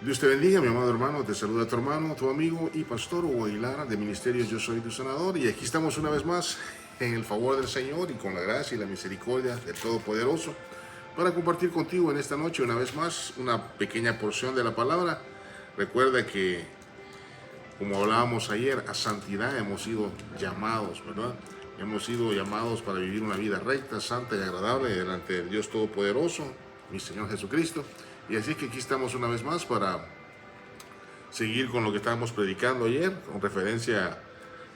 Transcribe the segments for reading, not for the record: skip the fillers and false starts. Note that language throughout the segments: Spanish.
Dios te bendiga, mi amado hermano. Te saluda tu hermano, tu amigo y pastor Hugo Aguilar de Ministerios Yo Soy Tu Sanador. Y aquí estamos una vez más en el favor del Señor y con la gracia y la misericordia del Todopoderoso para compartir contigo en esta noche una vez más una pequeña porción de la palabra. Recuerda que, como hablábamos ayer, a santidad hemos sido llamados, ¿verdad? Hemos sido llamados para vivir una vida recta, santa y agradable delante del Dios Todopoderoso, mi Señor Jesucristo. Y así que aquí estamos una vez más para seguir con lo que estábamos predicando ayer, con referencia a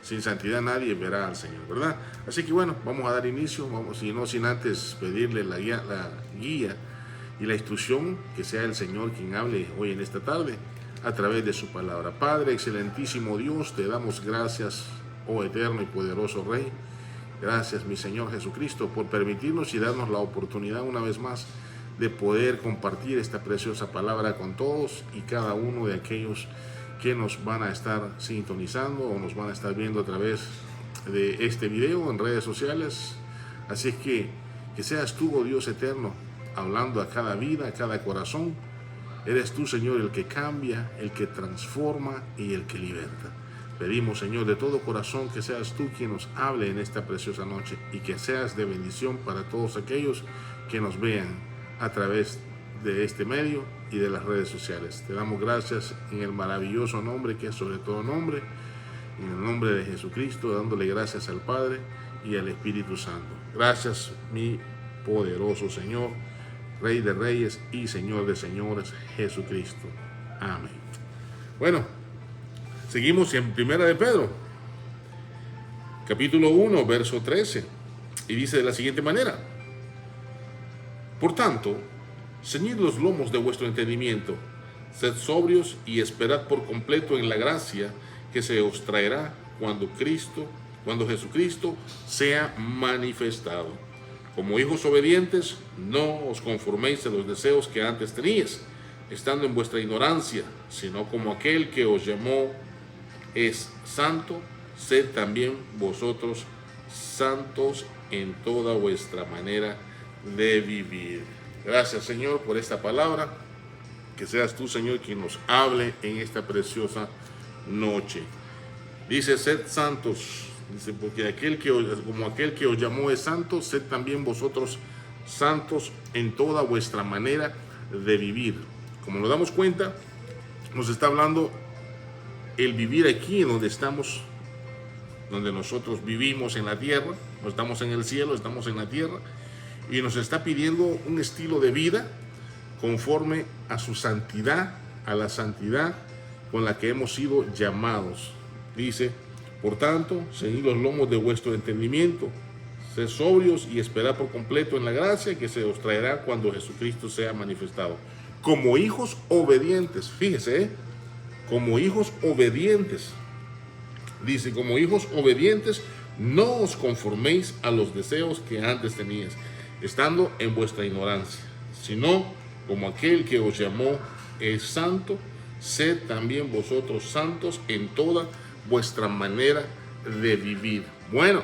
sin santidad nadie verá al Señor, ¿verdad? Así que bueno, vamos a dar inicio, sin antes pedirle la guía y la instrucción, que sea el Señor quien hable hoy en esta tarde a través de su palabra. Padre, excelentísimo Dios, te damos gracias, oh eterno y poderoso Rey. Gracias, mi Señor Jesucristo, por permitirnos y darnos la oportunidad una vez más de poder compartir esta preciosa palabra con todos y cada uno de aquellos que nos van a estar sintonizando o nos van a estar viendo a través de este video en redes sociales. Así es que seas tú, oh Dios eterno, hablando a cada vida, a cada corazón. Eres tú, Señor, el que cambia, el que transforma y el que liberta. Pedimos, Señor, de todo corazón que seas tú quien nos hable en esta preciosa noche y que seas de bendición para todos aquellos que nos vean a través de este medio y de las redes sociales. Te damos gracias en el maravilloso nombre que es sobre todo nombre, en el nombre de Jesucristo, dándole gracias al Padre y al Espíritu Santo. Gracias, mi poderoso Señor, Rey de Reyes y Señor de Señores, Jesucristo. Amén. Bueno, seguimos en Primera de Pedro, capítulo 1, verso 13, y dice de la siguiente manera: por tanto, ceñid los lomos de vuestro entendimiento, sed sobrios y esperad por completo en la gracia que se os traerá cuando Jesucristo sea manifestado. Como hijos obedientes, no os conforméis a los deseos que antes teníais, estando en vuestra ignorancia, sino como aquel que os llamó es santo, sed también vosotros santos en toda vuestra manera de vivir. Gracias, Señor, por esta palabra. Que seas tú, Señor, quien nos hable en esta preciosa noche. Dice: sed santos. Dice: porque como aquel que os llamó es santo, sed también vosotros santos en toda vuestra manera de vivir. Como nos damos cuenta, nos está hablando el vivir aquí en donde estamos, donde nosotros vivimos en la tierra. No estamos en el cielo, estamos en la tierra. Y nos está pidiendo un estilo de vida conforme a su santidad, a la santidad con la que hemos sido llamados. Dice: por tanto, ceñid los lomos de vuestro entendimiento, sed sobrios y esperad por completo en la gracia que se os traerá cuando Jesucristo sea manifestado. Como hijos obedientes, fíjese, como hijos obedientes. Dice: como hijos obedientes, no os conforméis a los deseos que antes teníais, estando en vuestra ignorancia, sino como aquel que os llamó es santo, sed también vosotros santos en toda vuestra manera de vivir. Bueno,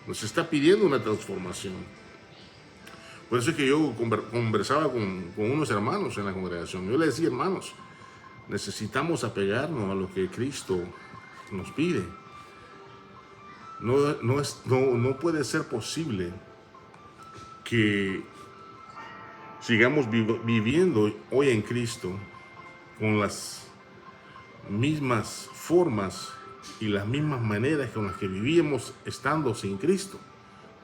nos está pidiendo una transformación. Por eso es que yo conversaba con unos hermanos en la congregación. Yo les decía: hermanos, necesitamos apegarnos a lo que Cristo nos pide. No puede ser posible que sigamos viviendo hoy en Cristo con las mismas formas y las mismas maneras con las que vivíamos estando sin Cristo.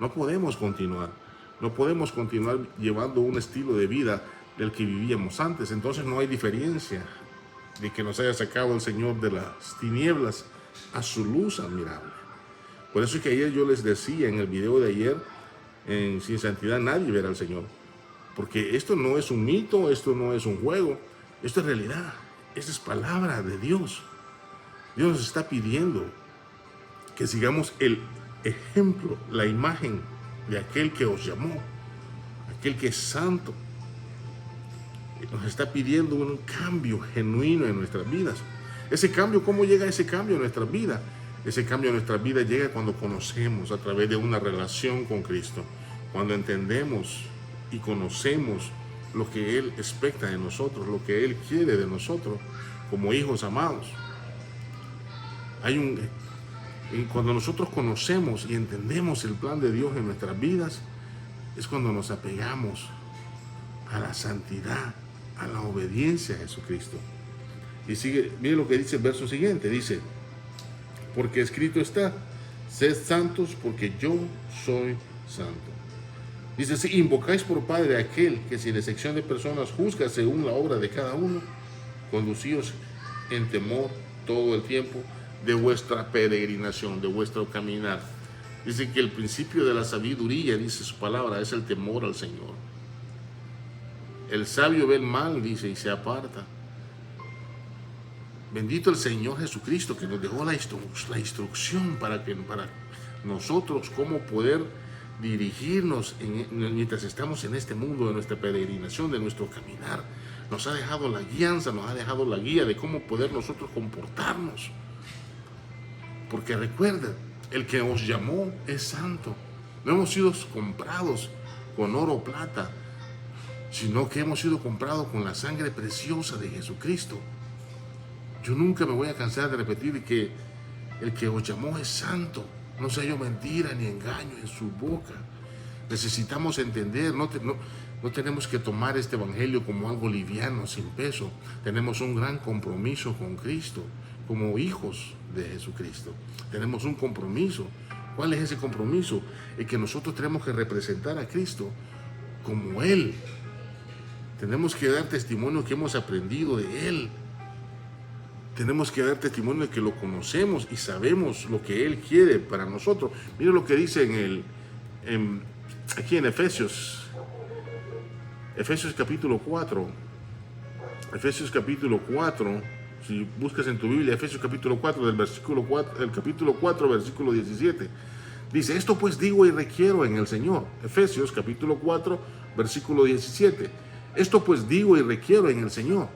No podemos continuar llevando un estilo de vida del que vivíamos antes. Entonces no hay diferencia de que nos haya sacado el Señor de las tinieblas a su luz admirable. Por eso es que ayer yo les decía en el video de ayer, sin santidad nadie verá al Señor. Porque esto no es un mito, esto no es un juego, esto es realidad, esta es palabra de Dios. Dios nos está pidiendo que sigamos el ejemplo, la imagen de aquel que os llamó, aquel que es santo. Nos está pidiendo un cambio genuino en nuestras vidas. Ese cambio, ¿cómo llega ese cambio en nuestras vidas? Ese cambio en nuestras vidas llega cuando conocemos, a través de una relación con Cristo, cuando entendemos y conocemos lo que Él expecta de nosotros, lo que Él quiere de nosotros como hijos amados. Y cuando nosotros conocemos y entendemos el plan de Dios en nuestras vidas, es cuando nos apegamos a la santidad, a la obediencia a Jesucristo. Y sigue, mire lo que dice el verso siguiente, dice, porque escrito está, sed santos porque yo soy santo. Dice, si invocáis por Padre a aquel que sin excepción de personas juzga según la obra de cada uno, conducíos en temor todo el tiempo de vuestra peregrinación, de vuestro caminar. Dice que el principio de la sabiduría, dice su palabra, es el temor al Señor. El sabio ve el mal, dice, y se aparta. Bendito el Señor Jesucristo, que nos dejó la instrucción para nosotros cómo poder dirigirnos mientras estamos en este mundo de nuestra peregrinación, de nuestro caminar. Nos ha dejado la guianza, nos ha dejado la guía de cómo poder nosotros comportarnos. Porque recuerden, el que os llamó es santo. No hemos sido comprados con oro o plata, sino que hemos sido comprados con la sangre preciosa de Jesucristo. Yo nunca me voy a cansar de repetir que el que os llamó es santo. No se halló mentira ni engaño en su boca. Necesitamos entender, no tenemos que tomar este evangelio como algo liviano, sin peso. Tenemos un gran compromiso con Cristo, como hijos de Jesucristo. Tenemos un compromiso. ¿Cuál es ese compromiso? El que nosotros tenemos que representar a Cristo como Él. Tenemos que dar testimonio que hemos aprendido de Él. Tenemos que dar testimonio de que lo conocemos y sabemos lo que Él quiere para nosotros. Mire lo que dice aquí en Efesios capítulo 4. Efesios capítulo 4, si buscas en tu Biblia, Efesios capítulo 4, el capítulo 4, versículo 17. Dice, esto pues digo y requiero en el Señor. Efesios capítulo 4, versículo 17. Esto pues digo y requiero en el Señor,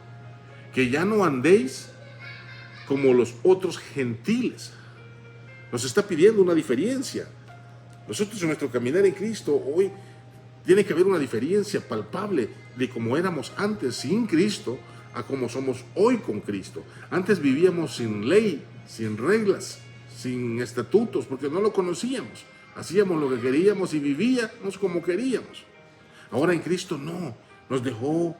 que ya no andéis como los otros gentiles. Nos está pidiendo una diferencia. Nosotros en nuestro caminar en Cristo hoy tiene que haber una diferencia palpable de cómo éramos antes sin Cristo a cómo somos hoy con Cristo. Antes vivíamos sin ley, sin reglas, sin estatutos, porque no lo conocíamos. Hacíamos lo que queríamos y vivíamos como queríamos. Ahora en Cristo no. Nos dejó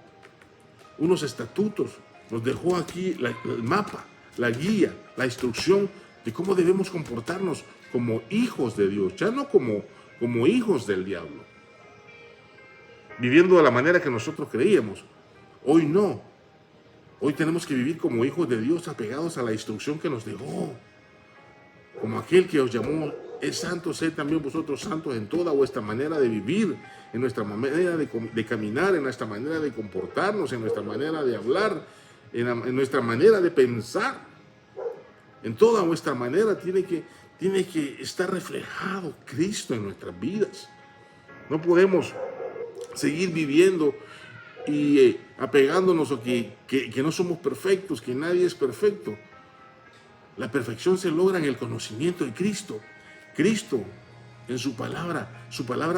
unos estatutos, nos dejó aquí el mapa, la guía, la instrucción de cómo debemos comportarnos como hijos de Dios, ya no como hijos del diablo, viviendo de la manera que nosotros creíamos. Hoy no, hoy tenemos que vivir como hijos de Dios, apegados a la instrucción que nos dejó, como aquel que os llamó es santo, sed también vosotros santos en toda vuestra manera de vivir, en nuestra manera de caminar, en nuestra manera de comportarnos, en nuestra manera de hablar, en nuestra manera de pensar. En toda nuestra manera tiene que estar reflejado Cristo en nuestras vidas. No podemos seguir viviendo y apegándonos a que no somos perfectos, que nadie es perfecto. La perfección se logra en el conocimiento de Cristo. Cristo, en su palabra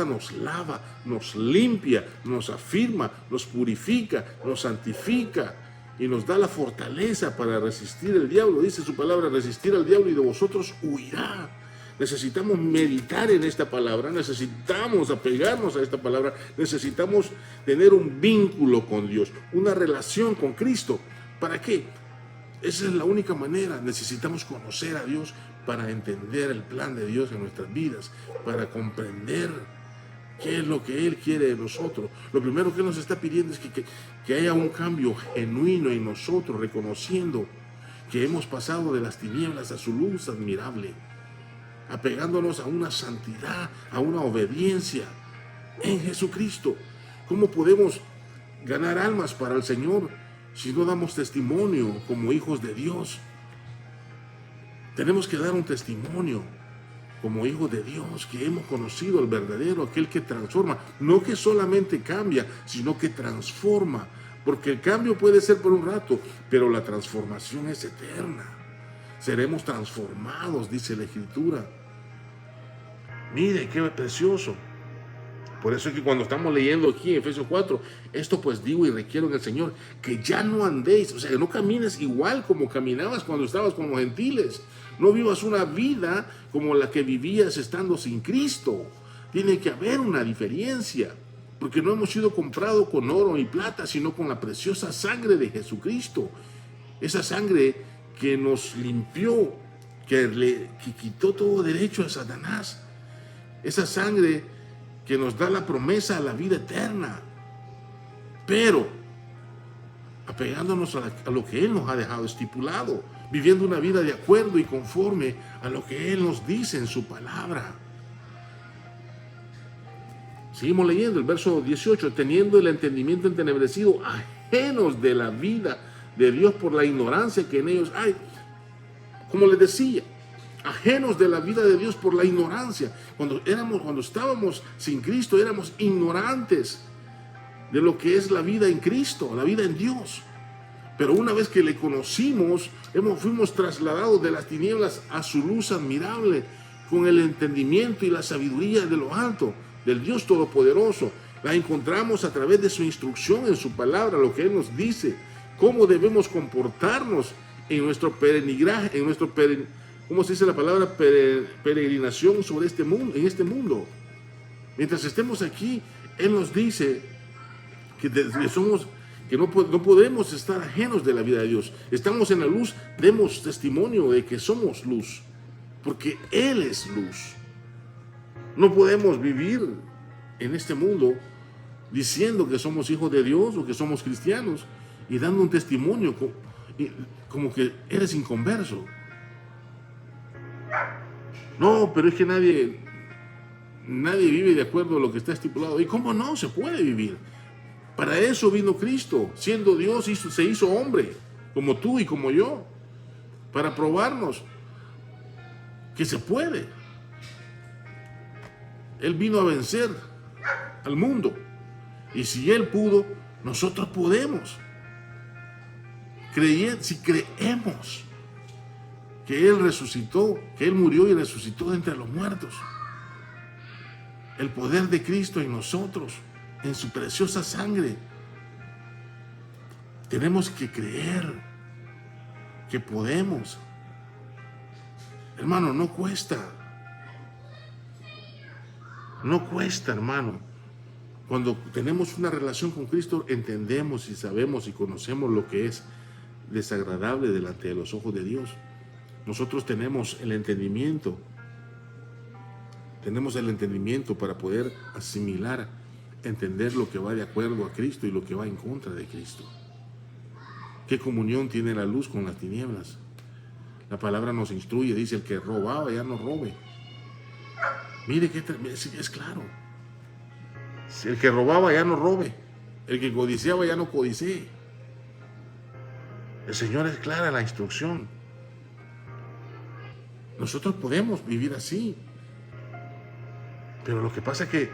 nos lava, nos limpia, nos afirma, nos purifica, nos santifica y nos da la fortaleza para resistir al diablo. Dice su palabra, resistir al diablo y de vosotros huirá. Necesitamos meditar en esta palabra, necesitamos apegarnos a esta palabra, necesitamos tener un vínculo con Dios, una relación con Cristo. ¿Para qué? Esa es la única manera. Necesitamos conocer a Dios para entender el plan de Dios en nuestras vidas, para comprender qué es lo que Él quiere de nosotros. Lo primero que Él nos está pidiendo es que haya un cambio genuino en nosotros, reconociendo que hemos pasado de las tinieblas a su luz admirable, apegándonos a una santidad, a una obediencia en Jesucristo. ¿Cómo podemos ganar almas para el Señor si no damos testimonio como hijos de Dios? Tenemos que dar un testimonio como hijos de Dios, que hemos conocido al verdadero, aquel que transforma, no que solamente cambia, sino que transforma, porque el cambio puede ser por un rato, pero la transformación es eterna. Seremos transformados, dice la Escritura. Mire, qué precioso. Por eso es que cuando estamos leyendo aquí en Efesios 4, esto pues digo y requiero en el Señor, que ya no andéis, o sea, que no camines igual como caminabas cuando estabas con los gentiles. No vivas una vida como la que vivías estando sin Cristo. Tiene que haber una diferencia, porque no hemos sido comprados con oro y plata, sino con la preciosa sangre de Jesucristo. Esa sangre que nos limpió, que quitó todo derecho a Satanás. Esa sangre que nos da la promesa a la vida eterna. Pero apegándonos a lo que Él nos ha dejado estipulado, viviendo una vida de acuerdo y conforme a lo que Él nos dice en su palabra. Seguimos leyendo el verso 18, teniendo el entendimiento entenebrecido, ajenos de la vida de Dios por la ignorancia que en ellos hay. Como les decía, ajenos de la vida de Dios por la ignorancia. Cuando estábamos sin Cristo, éramos ignorantes de lo que es la vida en Cristo, la vida en Dios. Pero una vez que le conocimos, fuimos trasladados de las tinieblas a su luz admirable, con el entendimiento y la sabiduría de lo alto, del Dios Todopoderoso. La encontramos a través de su instrucción en su palabra, lo que Él nos dice, cómo debemos comportarnos en nuestro peregrinaje, ¿cómo se dice la palabra? Peregrinación sobre este mundo, en este mundo. Mientras estemos aquí, Él nos dice que no podemos estar ajenos de la vida de Dios. Estamos en la luz, demos testimonio de que somos luz, porque Él es luz. No podemos vivir en este mundo diciendo que somos hijos de Dios o que somos cristianos y dando un testimonio como que eres inconverso. No, pero es que nadie vive de acuerdo a lo que está estipulado. ¿Y cómo no? Se puede vivir. Para eso vino Cristo, siendo Dios, se hizo hombre, como tú y como yo, para probarnos que se puede. Él vino a vencer al mundo. Y si Él pudo, nosotros podemos. Si creemos que Él resucitó, que Él murió y resucitó de entre los muertos, el poder de Cristo en nosotros, en su preciosa sangre, tenemos que creer que podemos. Hermano, no cuesta. No cuesta, hermano. Cuando tenemos una relación con Cristo, entendemos y sabemos y conocemos lo que es desagradable delante de los ojos de Dios. Nosotros tenemos el entendimiento. Tenemos el entendimiento para poder asimilar, entender lo que va de acuerdo a Cristo y lo que va en contra de Cristo. ¿Qué comunión tiene la luz con las tinieblas? La palabra nos instruye, dice, el que robaba ya no robe. Mire que es claro. El que robaba ya no robe. El que codiciaba ya no codicee. El Señor es clara la instrucción. Nosotros podemos vivir así. Pero lo que pasa es que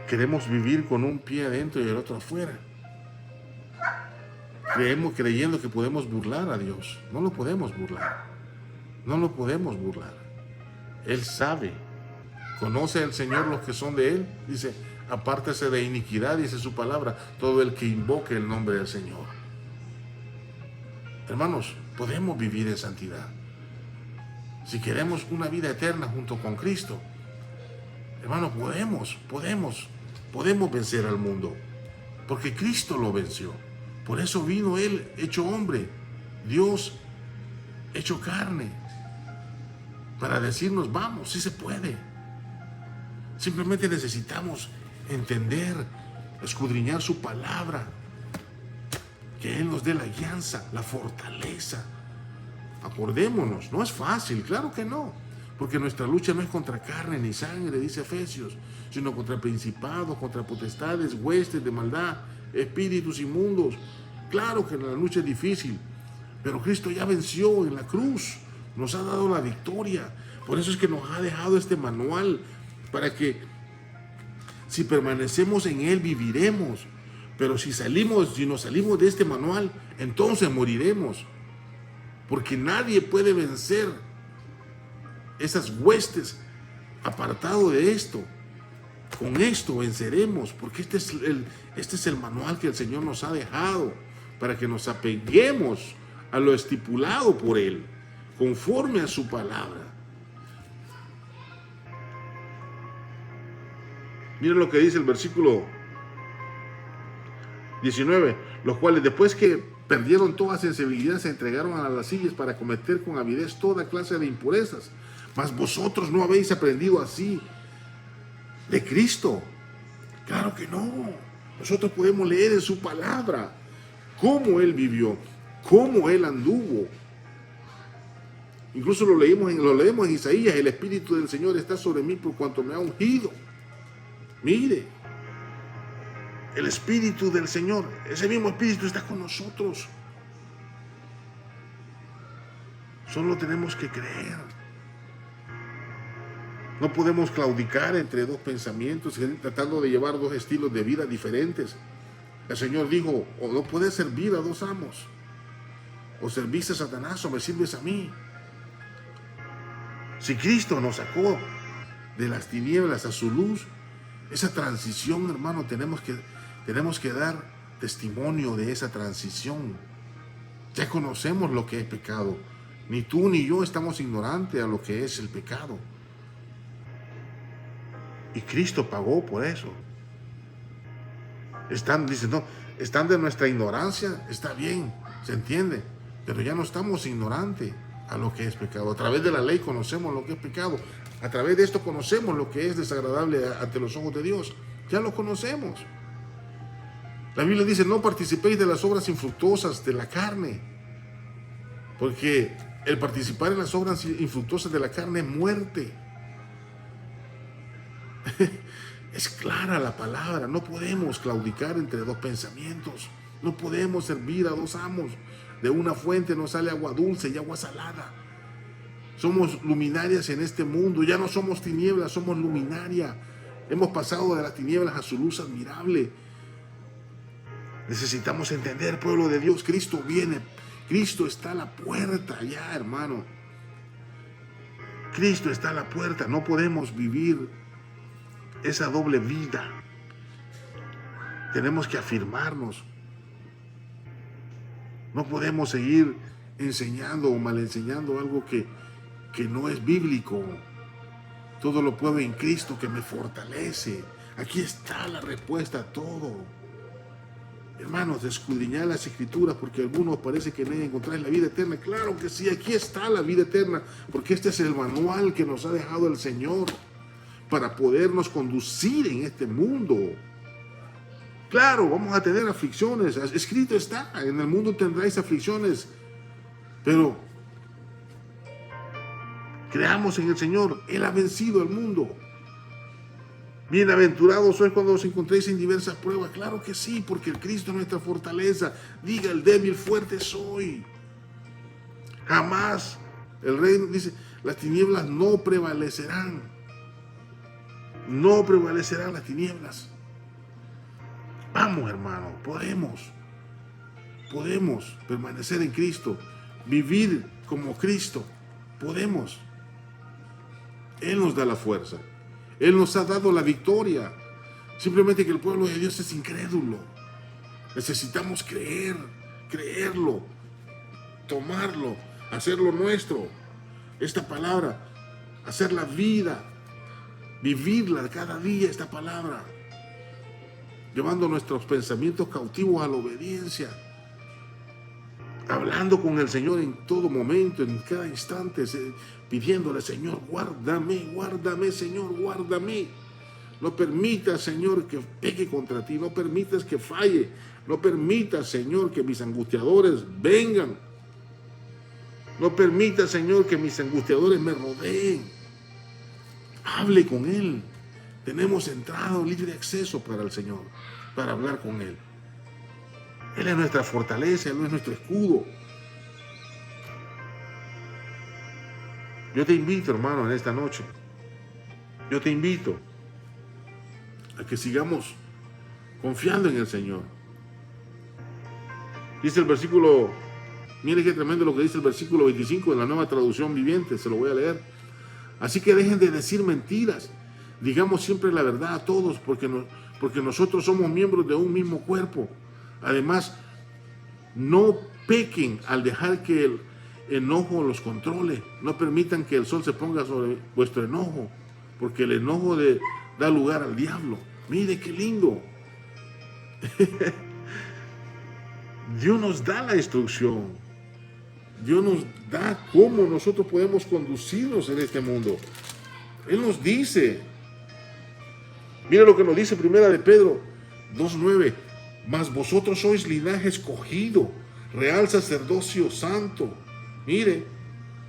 queremos vivir con un pie adentro y el otro afuera. Creyendo que podemos burlar a Dios. No lo podemos burlar. No lo podemos burlar. Él sabe. Conoce al Señor los que son de Él. Dice, apártese de iniquidad, dice su palabra, todo el que invoque el nombre del Señor. Hermanos, podemos vivir en santidad. Si queremos una vida eterna junto con Cristo, hermanos, podemos vencer al mundo. Porque Cristo lo venció. Por eso vino Él hecho hombre, Dios hecho carne, para decirnos, vamos, sí se puede. Simplemente necesitamos entender, escudriñar su palabra, que Él nos dé la guianza, la fortaleza. Acordémonos, no es fácil, claro que no, porque nuestra lucha no es contra carne ni sangre, dice Efesios, sino contra principados, contra potestades, huestes de maldad, espíritus inmundos. Claro que la lucha es difícil, pero Cristo ya venció en la cruz, nos ha dado la victoria. Por eso es que nos ha dejado este manual, para que si permanecemos en Él viviremos. Pero si nos salimos de este manual, entonces moriremos. Porque nadie puede vencer esas huestes apartado de esto. Con esto venceremos, porque este es el manual que el Señor nos ha dejado para que nos apeguemos a lo estipulado por Él, conforme a su palabra. Miren lo que dice el versículo 19, los cuales después que perdieron toda sensibilidad se entregaron a las lascivias para cometer con avidez toda clase de impurezas. Mas vosotros no habéis aprendido así de Cristo. Claro que no. Nosotros podemos leer en su palabra cómo Él vivió, cómo Él anduvo. Incluso lo leemos en Isaías: el Espíritu del Señor está sobre mí por cuanto me ha ungido. Mire, el Espíritu del Señor, ese mismo Espíritu está con nosotros. Solo tenemos que creer. No podemos claudicar entre dos pensamientos, tratando de llevar dos estilos de vida diferentes. El Señor dijo: o no puedes servir a dos amos. O serviste a Satanás o me sirves a mí. Si Cristo nos sacó de las tinieblas a su luz, esa transición, hermano, tenemos que dar testimonio de esa transición. Ya conocemos lo que es pecado. Ni tú ni yo estamos ignorantes a lo que es el pecado. Y Cristo pagó por eso. Dicen, no, están de nuestra ignorancia, está bien, se entiende, pero ya no estamos ignorantes a lo que es pecado. A través de la ley conocemos lo que es pecado. A través de esto conocemos lo que es desagradable ante los ojos de Dios. Ya lo conocemos. La Biblia dice: no participéis de las obras infructuosas de la carne, porque el participar en las obras infructuosas de la carne es muerte. Es clara la palabra. No podemos claudicar entre dos pensamientos. No podemos servir a dos amos. De una fuente no sale agua dulce y agua salada. Somos luminarias en este mundo. Ya no somos tinieblas, somos luminaria. Hemos pasado de las tinieblas a su luz admirable. Necesitamos entender, pueblo de Dios, Cristo viene. Cristo está a la puerta ya, hermano. Cristo está a la puerta. No podemos vivir esa doble vida. Tenemos que afirmarnos. No podemos seguir enseñando o mal enseñando algo que no es bíblico. Todo lo puedo en Cristo que me fortalece. Aquí está la respuesta a todo. Hermanos, escudriñad las Escrituras, porque algunos parece que en ella encontráis la vida eterna. Claro que sí, aquí está la vida eterna, porque este es el manual que nos ha dejado el Señor para podernos conducir en este mundo. Claro, vamos a tener aflicciones. Escrito está: en el mundo tendráis aflicciones. Pero creamos en el Señor. Él ha vencido el mundo. Bienaventurados sois cuando os encontréis en diversas pruebas. Claro que sí, porque el Cristo es nuestra fortaleza. Diga el débil: fuerte soy. Jamás. El rey dice: las tinieblas no prevalecerán. No prevalecerán las tinieblas. Vamos, hermano, podemos permanecer en Cristo, vivir como Cristo. Podemos. Él nos da la fuerza. Él nos ha dado la victoria. Simplemente que el pueblo de Dios es incrédulo. Necesitamos creerlo, tomarlo, hacerlo nuestro. Esta palabra, hacerla vida, vivirla cada día, esta palabra, llevando nuestros pensamientos cautivos a la obediencia, hablando con el Señor en todo momento, en cada instante, pidiéndole: Señor, guárdame, Señor, guárdame. No permitas, Señor, que peque contra ti, no permitas que falle, no permitas, Señor, que mis angustiadores vengan, no permitas, Señor, que mis angustiadores me rodeen. Hable con Él. Tenemos entrada, libre acceso para el Señor, para hablar con Él. Él es nuestra fortaleza, Él es nuestro escudo. Yo te invito, hermano, en esta noche. Yo te invito a que sigamos confiando en el Señor. Dice el versículo, mire qué tremendo lo que dice el versículo 25 de la Nueva Traducción Viviente, se lo voy a leer. Así que dejen de decir mentiras, digamos siempre la verdad a todos, porque nosotros somos miembros de un mismo cuerpo. Además, no pequen al dejar que el enojo los controle. No permitan que el sol se ponga sobre vuestro enojo, porque el enojo da lugar al diablo. Mire qué lindo. Dios nos da la instrucción. Dios nos da cómo nosotros podemos conducirnos en este mundo. Él nos dice. Mira lo que nos dice Primera de Pedro 2:9. Mas vosotros sois linaje escogido, real sacerdocio santo. Mire,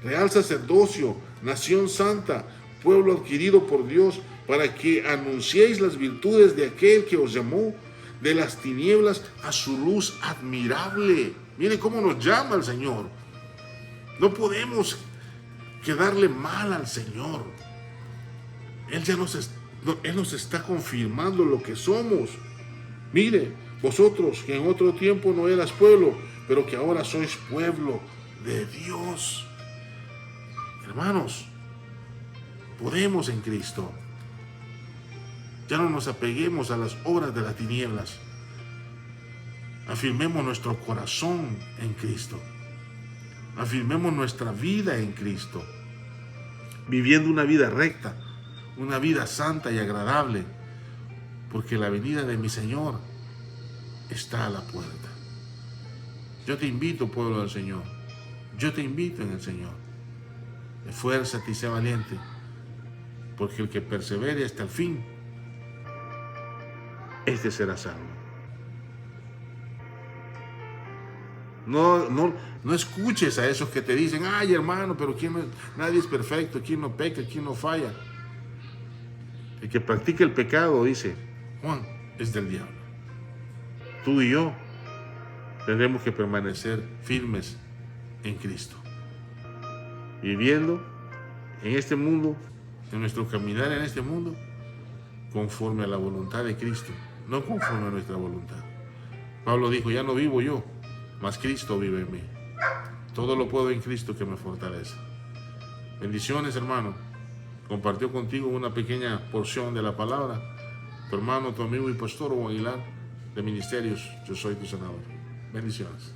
real sacerdocio, nación santa, pueblo adquirido por Dios, para que anunciéis las virtudes de aquel que os llamó de las tinieblas a su luz admirable. Mire cómo nos llama el Señor. No podemos quedarle mal al Señor. Él nos está confirmando lo que somos. Mire, vosotros que en otro tiempo no eras pueblo, pero que ahora sois pueblo de Dios. Hermanos, podemos en Cristo. Ya no nos apeguemos a las obras de las tinieblas. Afirmemos nuestro corazón en Cristo. Afirmemos nuestra vida en Cristo. Viviendo una vida recta, una vida santa y agradable, porque la venida de mi Señor está a la puerta. Yo te invito, pueblo del Señor. Yo te invito en el Señor. Esfuérzate y sé valiente, porque el que persevere hasta el fin, este será salvo. No escuches a esos que te dicen, ay hermano, pero nadie es perfecto, ¿quién no peca, quién no falla? El que practica el pecado, dice Juan, es del diablo. Tú y yo tendremos que permanecer firmes en Cristo, viviendo en este mundo, en nuestro caminar en este mundo, conforme a la voluntad de Cristo, no conforme a nuestra voluntad. Pablo dijo, ya no vivo yo, mas Cristo vive en mí. Todo lo puedo en Cristo que me fortalece. Bendiciones, hermano. Compartió contigo una pequeña porción de la palabra tu hermano, tu amigo y pastor Hugo Aguilar de Ministerios Yo Soy Tu Sanador. Bendiciones.